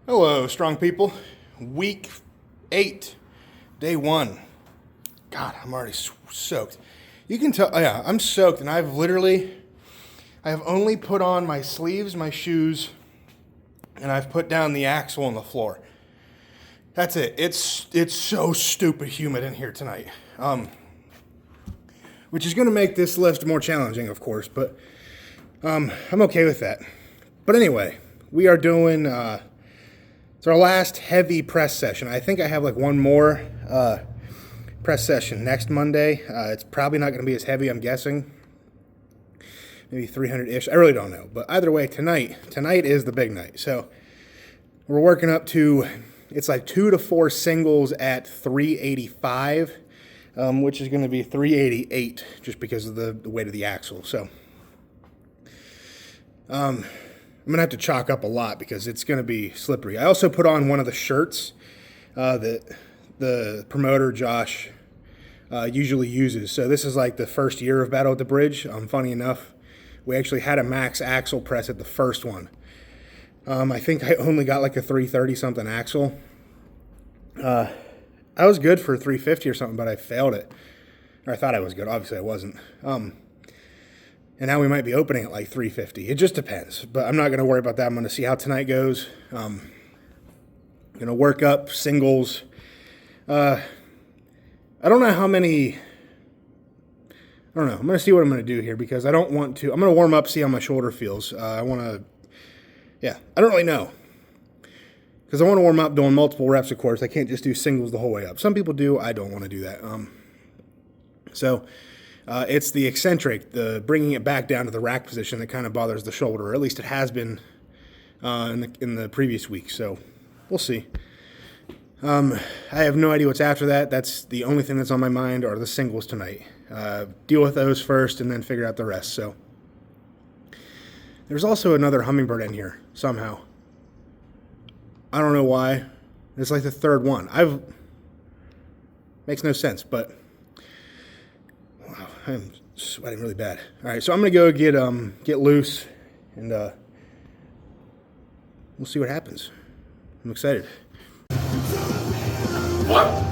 Hello, strong people. Week 8, day 1. God, I'm already soaked. You can tell, yeah, I'm soaked, and I have only put on my sleeves, my shoes, and I've put down the axle on the floor. That's it. It's so stupid humid in here tonight, which is going to make this list more challenging, of course, but I'm okay with that. But anyway, we are doing. It's our last heavy press session. I think I have like one more press session next Monday. It's probably not going to be as heavy, I'm guessing. Maybe 300-ish. I really don't know. But either way, tonight is the big night. So we're working up to, it's like 2 to 4 singles at 385, which is going to be 388 just because of the weight of the axle. So I'm going to have to chalk up a lot because it's going to be slippery. I also put on one of the shirts that the promoter, Josh, usually uses. So this is like the first year of Battle at the Bridge. Funny enough, we actually had a max axle press at the first one. I think I only got like a 330-something axle. I was good for 350 or something, but I failed it. Or I thought I was good. Obviously, I wasn't. And now we might be opening at like 350. It just depends. But I'm not going to worry about that. I'm going to see how tonight goes. Going to work up singles. I don't know how many. I don't know. I'm going to see what I'm going to do here because I don't want to. I'm going to warm up, see how my shoulder feels. I want to. Yeah, I don't really know. Because I want to warm up doing multiple reps, of course. I can't just do singles the whole way up. Some people do. I don't want to do that. It's the eccentric, the bringing it back down to the rack position that kind of bothers the shoulder, or at least it has been in the previous week. So we'll see. I have no idea what's after that. That's the only thing that's on my mind are the singles tonight. Deal with those first and then figure out the rest. So there's also another hummingbird in here somehow. I don't know why. It's like the third one. Makes no sense, but wow, I'm sweating really bad. All right, so I'm gonna go get loose, and we'll see what happens. I'm excited. What?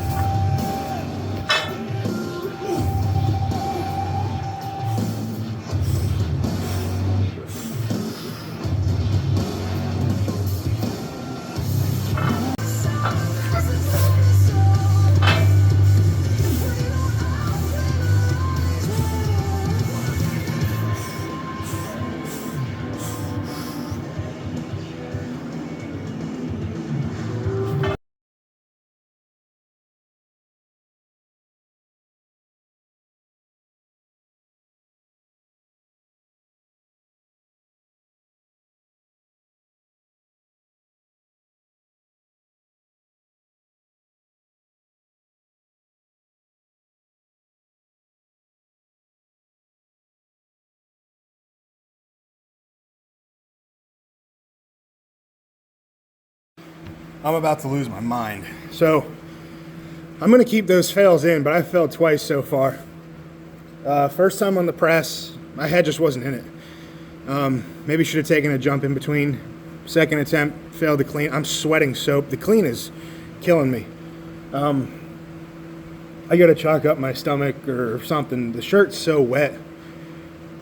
I'm about to lose my mind. So I'm going to keep those fails in, but I failed twice so far. First time on the press, my head just wasn't in it. Maybe should have taken a jump in between. Second attempt, failed the clean. I'm sweating soap. The clean is killing me. I got to chalk up my stomach or something. The shirt's so wet.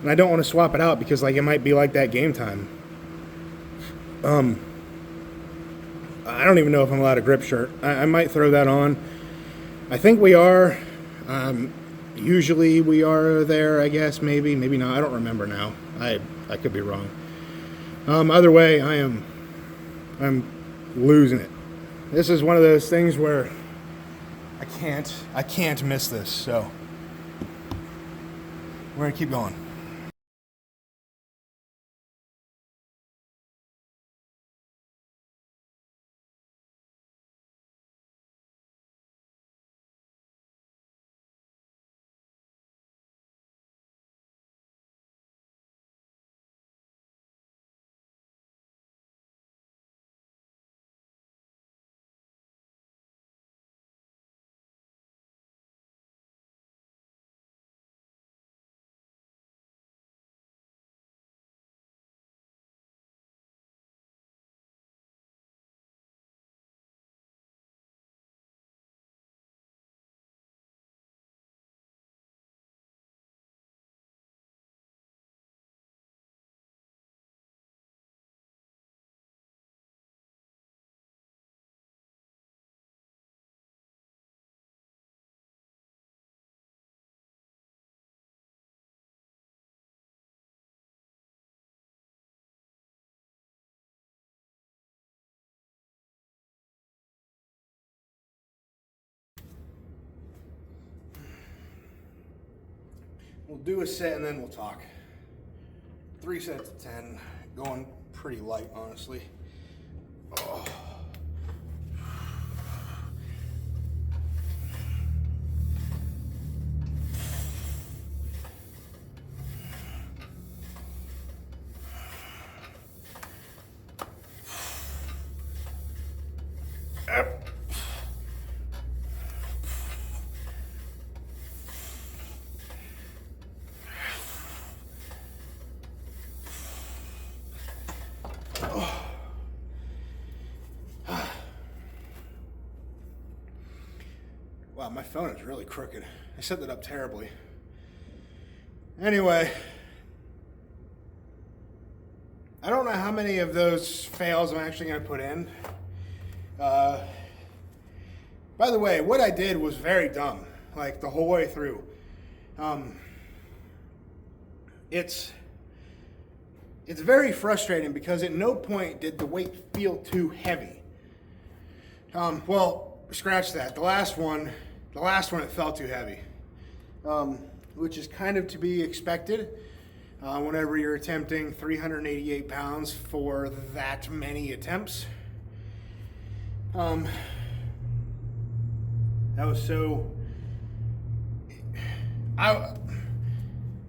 And I don't want to swap it out because like it might be like that game time. I don't even know if I'm allowed a grip shirt. I might throw that on. I think we are. Usually we are there, I guess. Maybe not. I don't remember now. I could be wrong. Either way, I'm losing it. This is one of those things where I can't miss this. So we're gonna keep going. We'll do a set and then we'll talk. 3 sets of 10, going pretty light, honestly. Oh. Wow, my phone is really crooked. I set that up terribly. Anyway, I don't know how many of those fails I'm actually going to put in. By the way, what I did was very dumb, like the whole way through. It's very frustrating because at no point did the weight feel too heavy. Well, scratch that. The last one it felt too heavy, which is kind of to be expected whenever you're attempting 388 pounds for that many attempts. That was so.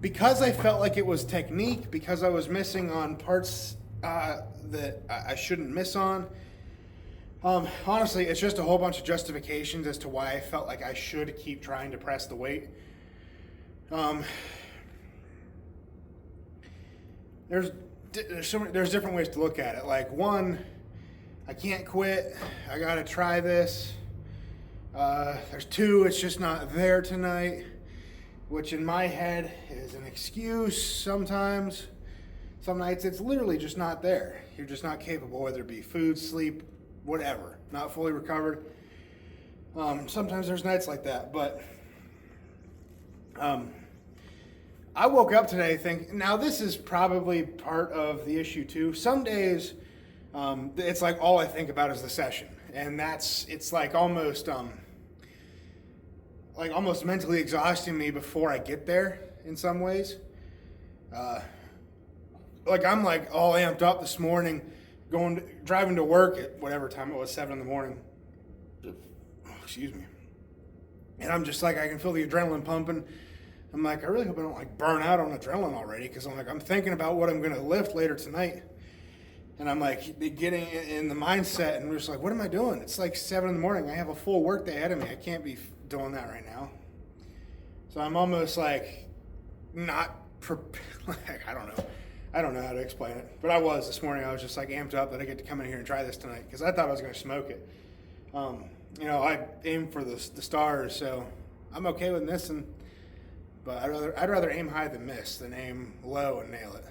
Because I felt like it was technique, because I was missing on parts that I shouldn't miss on. Honestly, it's just a whole bunch of justifications as to why I felt like I should keep trying to press the weight. There's different ways to look at it. Like, one, I can't quit. I gotta try this. There's two, it's just not there tonight, which in my head is an excuse sometimes. Some nights it's literally just not there. You're just not capable, whether it be food, sleep, whatever, not fully recovered. Sometimes there's nights like that, but I woke up today thinking, now this is probably part of the issue too. Some days it's like all I think about is the session, and it's like almost mentally exhausting me before I get there in some ways. Like I'm like all amped up this morning, driving to work at whatever time it was, 7 in the morning. Oh, excuse me. And I'm just like, I can feel the adrenaline pumping. I'm like, I really hope I don't like burn out on adrenaline already, because I'm thinking about what I'm gonna lift later tonight. And I'm like getting in the mindset, and we're just like, what am I doing? It's like 7 in the morning. I have a full work day ahead of me. I can't be doing that right now. So I'm almost like not like, I don't know how to explain it, but I was this morning. I was just like amped up that I get to come in here and try this tonight, because I thought I was going to smoke it. I aim for the stars, so I'm okay with missing. But I'd rather aim high than miss than aim low and nail it.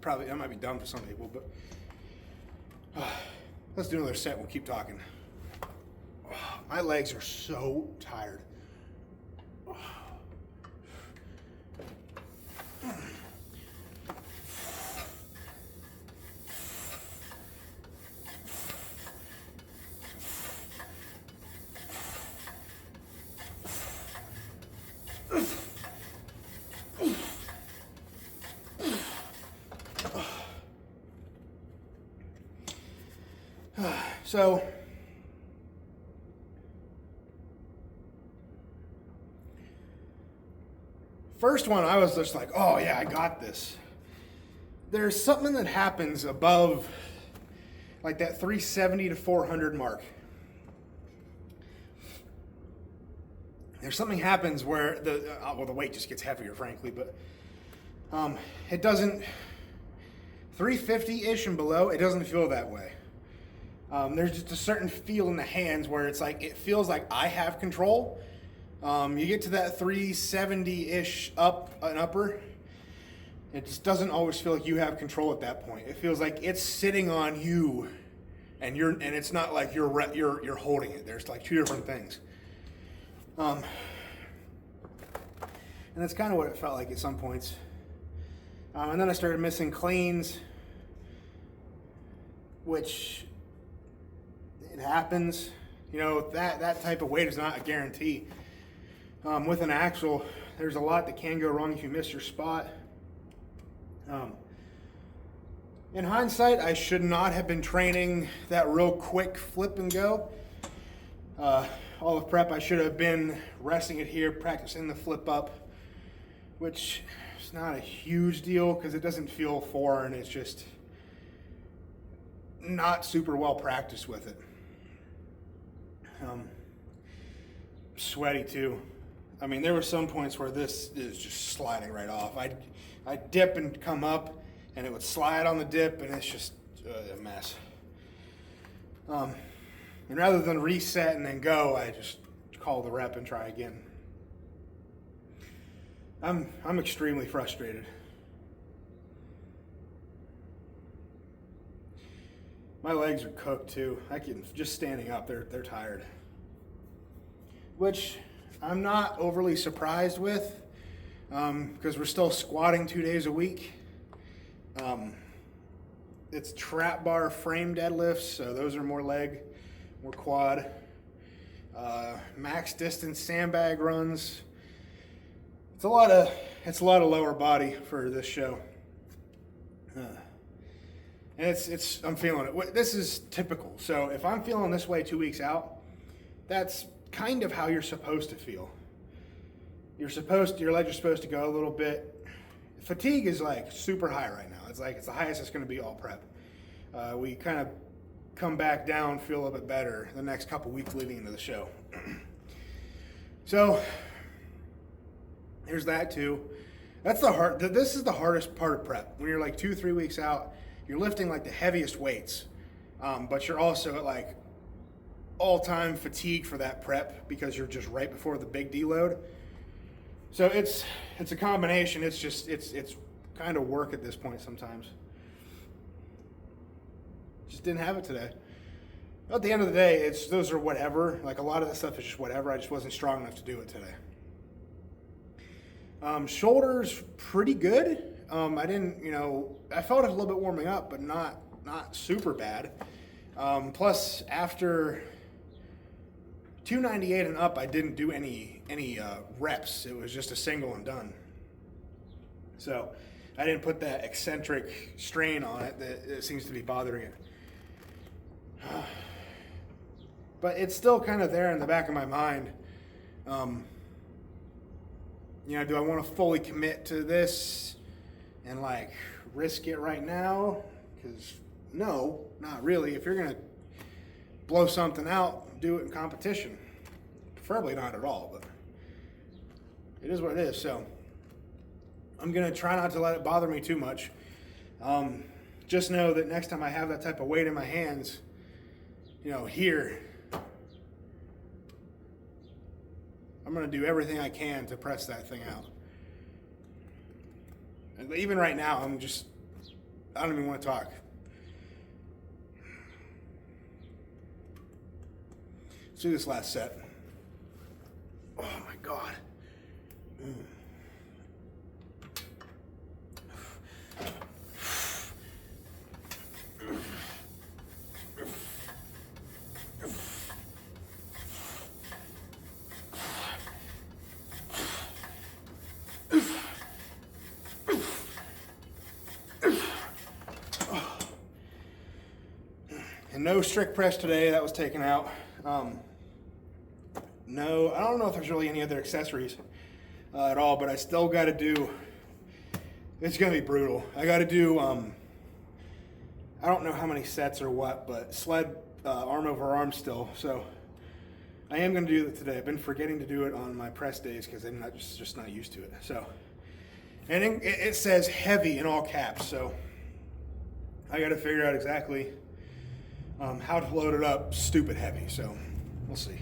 That might be dumb for some people, but let's do another set. We'll keep talking. My legs are so tired. So, first one, I was just like, oh yeah, I got this. There's something that happens above like that 370 to 400 mark. There's something happens where the weight just gets heavier, frankly, but it doesn't, 350-ish and below, it doesn't feel that way. There's just a certain feel in the hands where it's like, it feels like I have control. You get to that 370-ish up and upper, it just doesn't always feel like you have control at that point. It feels like it's sitting on you, and it's not like you're holding it. There's like two different things. And that's kind of what it felt like at some points. And then I started missing cleans, which it happens. That type of weight is not a guarantee. With an axle, there's a lot that can go wrong if you miss your spot. In hindsight, I should not have been training that real quick flip and go. All of prep, I should have been resting it here, practicing the flip up, which is not a huge deal because it doesn't feel foreign. It's just not super well practiced with it. Sweaty too. I mean, there were some points where this is just sliding right off. I'd dip and come up, and it would slide on the dip, and it's just a mess. And rather than reset and then go, I just call the rep and try again. I'm extremely frustrated. My legs are cooked too. I can just standing up, they're tired. Which I'm not overly surprised with, because we're still squatting 2 days a week. It's trap bar frame deadlifts, so those are more leg, more quad. Max distance sandbag runs. It's a lot of lower body for this show. And I'm feeling it. This is typical. So if I'm feeling this way 2 weeks out, that's kind of how you're supposed to feel. Your legs are supposed to go a little bit. Fatigue is like super high right now. It's the highest it's going to be all prep. We kind of come back down, feel a little bit better the next couple weeks leading into the show. So there's that too. This is the hardest part of prep. When you're like 2-3 weeks out, you're lifting like the heaviest weights, but you're also at like all-time fatigue for that prep because you're just right before the big deload. So it's a combination. It's kind of work at this point sometimes. Just didn't have it today. At the end of the day, those are whatever. Like a lot of this stuff is just whatever. I just wasn't strong enough to do it today. Shoulders pretty good. I felt it a little bit warming up, but not super bad. Plus, after 298 and up, I didn't do any reps. It was just a single and done. So I didn't put that eccentric strain on it that seems to be bothering it. But it's still kind of there in the back of my mind. Do I want to fully commit to this and like risk it right now? Because no, not really. If you're going to blow something out, do it in competition. Preferably not at all, but it is what it is. So I'm going to try not to let it bother me too much. Just know that next time I have that type of weight in my hands, here, I'm going to do everything I can to press that thing out. And even right now, I don't even want to talk. Let's do this last set. Oh my God. And no strict press today, that was taken out. No, I don't know if there's really any other accessories at all, but I still got to do, it's going to be brutal. I got to do, I don't know how many sets or what, but sled arm over arm still. So I am going to do it today. I've been forgetting to do it on my press days because I'm just not used to it. So, and it says heavy in all caps. So I got to figure out exactly how to load it up stupid heavy. So we'll see.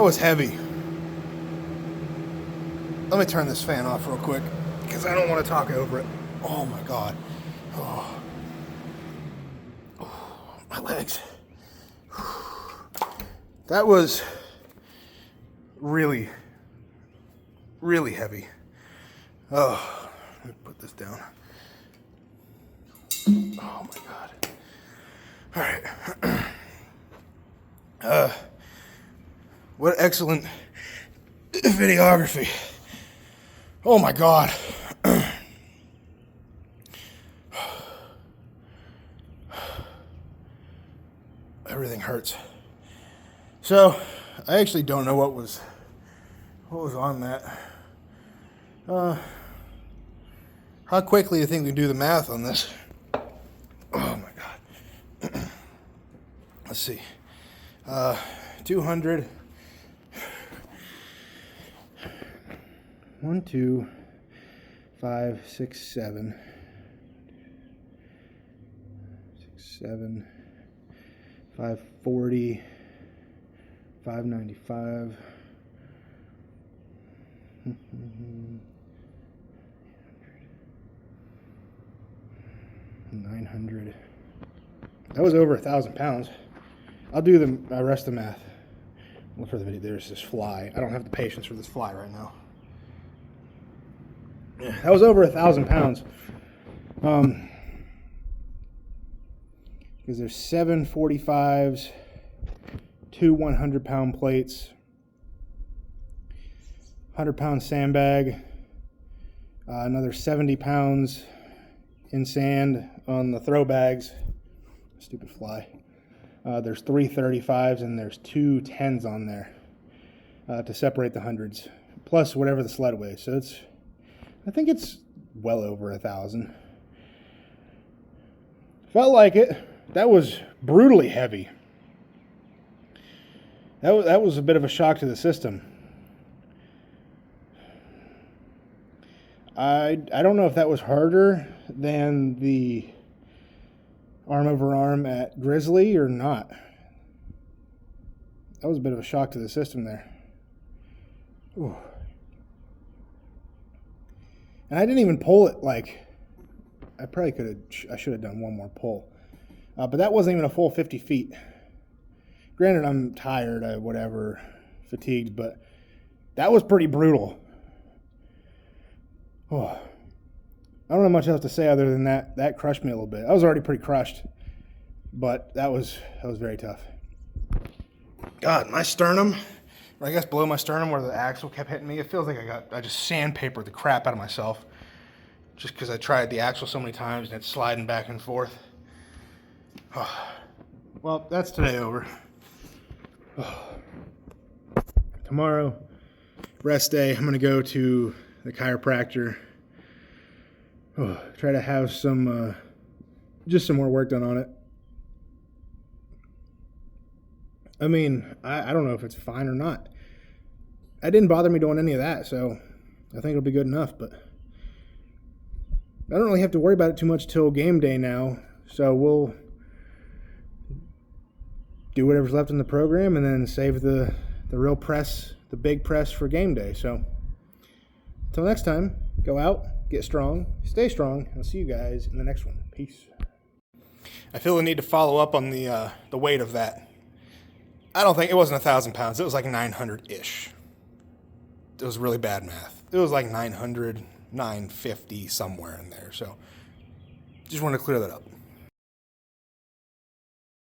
That was heavy. Let me turn this fan off real quick because I don't want to talk over it. Oh my God. Oh, my legs. That was really, really heavy. Oh, let me put this down. Oh my God. All right. What excellent videography. Oh my God. Everything hurts. So, I actually don't know what was on that. How quickly do you think we can do the math on this? Oh my God. Let's see. 200. 1, 2, 5, 6, 7. 6, 7. 540. 595. 900. That was over 1,000 pounds. I'll do the rest of the math. Look for the video. There's this fly. I don't have the patience for this fly right now. That was over 1,000 pounds. Because there's 7 45s, 2 100-pound plates, 100-pound sandbag, another 70 pounds in sand on the throw bags. Stupid fly. There's 3 35s and there's 2 10s on there to separate the hundreds, plus whatever the sled weighs. So I think it's well over 1,000. Felt like it. That was brutally heavy. That was a bit of a shock to the system. I don't know if that was harder than the arm over arm at Grizzly or not. That was a bit of a shock to the system there. Ooh. And I didn't even pull it like, I should have done one more pull. But that wasn't even a full 50 feet. Granted, I'm tired, fatigued, but that was pretty brutal. Oh, I don't have much else to say other than that. That crushed me a little bit. I was already pretty crushed, but that was very tough. God, my sternum, or I guess below my sternum where the axle kept hitting me, it feels like I just sandpapered the crap out of myself just because I tried the axle so many times and it's sliding back and forth. Oh. Well, that's today over. Oh. Tomorrow, rest day, I'm going to go to the chiropractor. Oh, try to have just some more work done on it. I mean, I don't know if it's fine or not. It didn't bother me doing any of that, so I think it'll be good enough, but I don't really have to worry about it too much till game day now, so we'll do whatever's left in the program and then save the real press, the big press for game day. So until next time, go out, get strong, stay strong. I'll see you guys in the next one. Peace. I feel the need to follow up on the weight of that. I don't think it wasn't 1,000 pounds. It was like 900-ish. It was really bad math. It was like 900, 950, somewhere in there. So just want to clear that up.